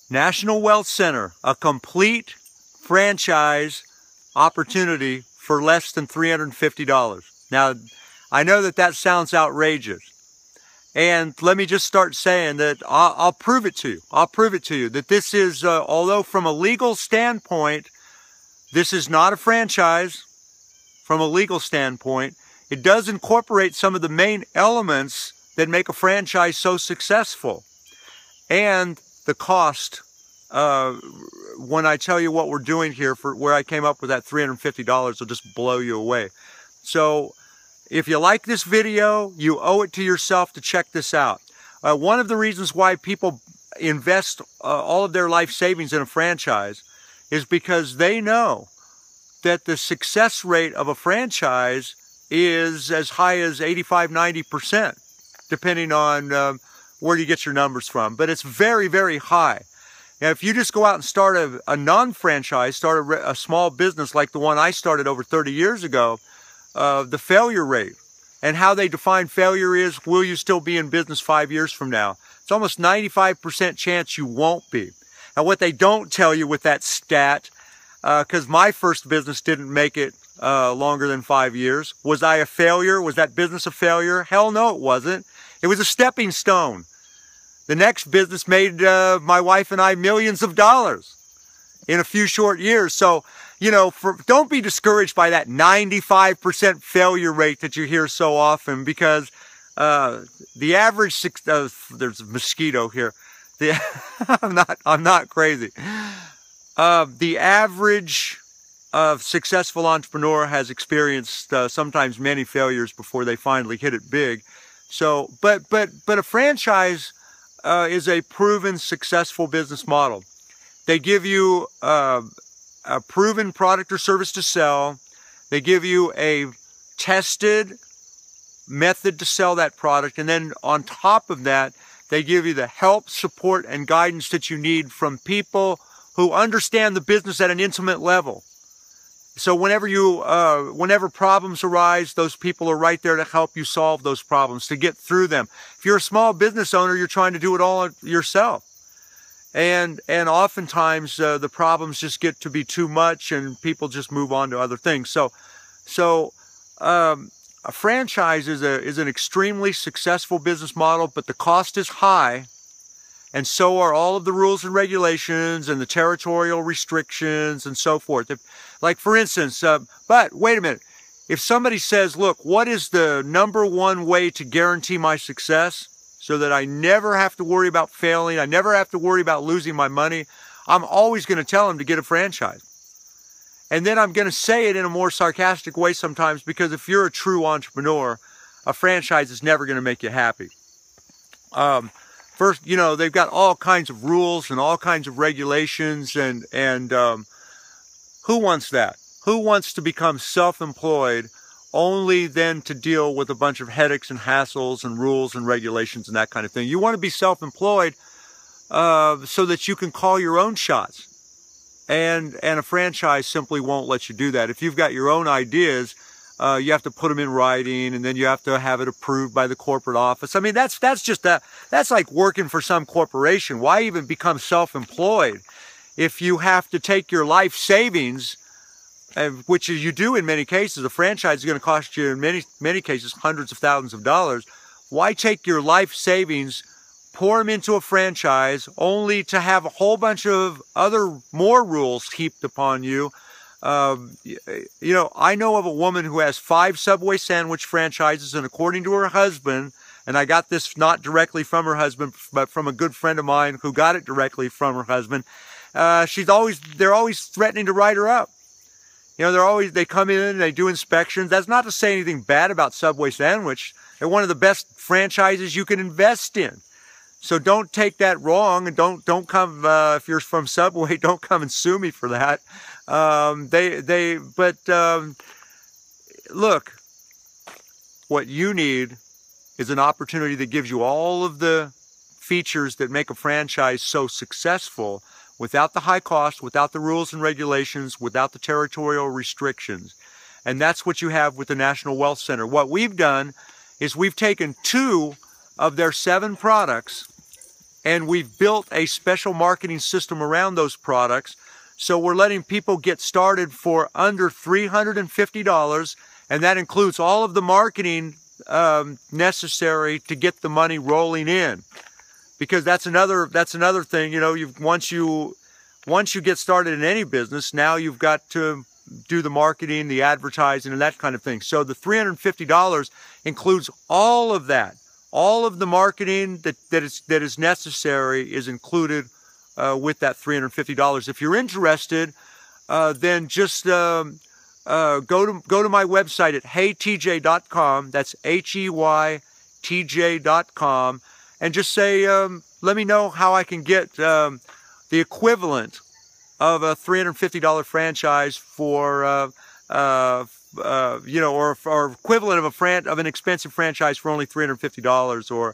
National Wealth Center, a complete franchise opportunity for less than $350. Now, I know that that sounds outrageous. And let me just start saying that I'll prove it to you. I'll prove it to you that this is, although from a legal standpoint, this is not a franchise. From a legal standpoint, it does incorporate some of the main elements that make a franchise so successful. And the cost, when I tell you what we're doing here, for where I came up with that $350, will just blow you away. So if you like this video, you owe it to yourself to check this out. One of the reasons why people invest all of their life savings in a franchise is because they know that the success rate of a franchise is as high as 85–90%, depending on where you get your numbers from. But it's very, very high. Now, if you just go out and start a non-franchise, start a small business like the one I started over 30 years ago, the failure rate and how they define failure is, will you still be in business 5 years from now? It's almost 95% chance you won't be. Now, what they don't tell you with that stat, because my first business didn't make it longer than 5 years. Was I a failure? Was that business a failure? Hell no, it wasn't. It was a stepping stone. The next business made my wife and I millions of dollars in a few short years. So, you know, don't be discouraged by that 95% failure rate that you hear so often, because the average, there's a mosquito here. I'm not crazy. The average successful entrepreneur has experienced sometimes many failures before they finally hit it big. So, but a franchise is a proven successful business model. They give you a proven product or service to sell. They give you a tested method to sell that product. And then on top of that, they give you the help, support, and guidance that you need from people who understand the business at an intimate level. So whenever problems arise, those people are right there to help you solve those problems, to get through them. If you're a small business owner, you're trying to do it all yourself. And oftentimes the problems just get to be too much and people just move on to other things. So a franchise is an extremely successful business model, but the cost is high. And so are all of the rules and regulations and the territorial restrictions and so forth. Like, for instance, but wait a minute. If somebody says, look, what is the #1 way to guarantee my success so that I never have to worry about failing, I never have to worry about losing my money, I'm always going to tell them to get a franchise. And then I'm going to say it in a more sarcastic way sometimes, because if you're a true entrepreneur, a franchise is never going to make you happy. First, you know, they've got all kinds of rules and all kinds of regulations, and who wants that? Who wants to become self-employed only then to deal with a bunch of headaches and hassles and rules and regulations and that kind of thing? You want to be self-employed so that you can call your own shots. And a franchise simply won't let you do that. If you've got your own ideas, you have to put them in writing, and then you have to have it approved by the corporate office. I mean, that's like working for some corporation. Why even become self-employed if you have to take your life savings, which you do in many cases? A franchise is going to cost you in many cases hundreds of thousands of dollars. Why take your life savings, pour them into a franchise, only to have a whole bunch of more rules heaped upon you? You know, I know of a woman who has 5 Subway sandwich franchises, and according to her husband, and I got this not directly from her husband, but from a good friend of mine who got it directly from her husband, they're always threatening to write her up. You know, they come in and they do inspections. That's not to say anything bad about Subway sandwich. They're one of the best franchises you can invest in. So don't take that wrong, and don't come, if you're from Subway, don't come and sue me for that. Look, what you need is an opportunity that gives you all of the features that make a franchise so successful, without the high cost, without the rules and regulations, without the territorial restrictions. And that's what you have with the National Wealth Center. What we've done is we've taken 2 of their 7 products and we've built a special marketing system around those products. So we're letting people get started for under $350, and that includes all of the marketing necessary to get the money rolling in. Because that's another thing, you know, once you get started in any business, now you've got to do the marketing, the advertising, and that kind of thing. So the $350 includes all of that. All of the marketing that is necessary is included with that $350. If you're interested, then just go to my website at heytj.com. That's HEYTJ.com, and just say, let me know how I can get the equivalent of a $350 franchise for you know, or equivalent of an expensive franchise for only $350, or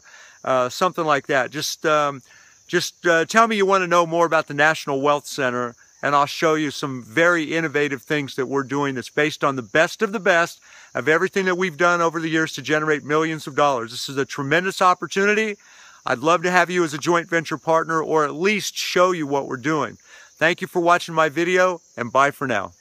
something like that. Just tell me you want to know more about the National Wealth Center, and I'll show you some very innovative things that we're doing that's based on the best of everything that we've done over the years to generate millions of dollars. This is a tremendous opportunity. I'd love to have you as a joint venture partner, or at least show you what we're doing. Thank you for watching my video, and bye for now.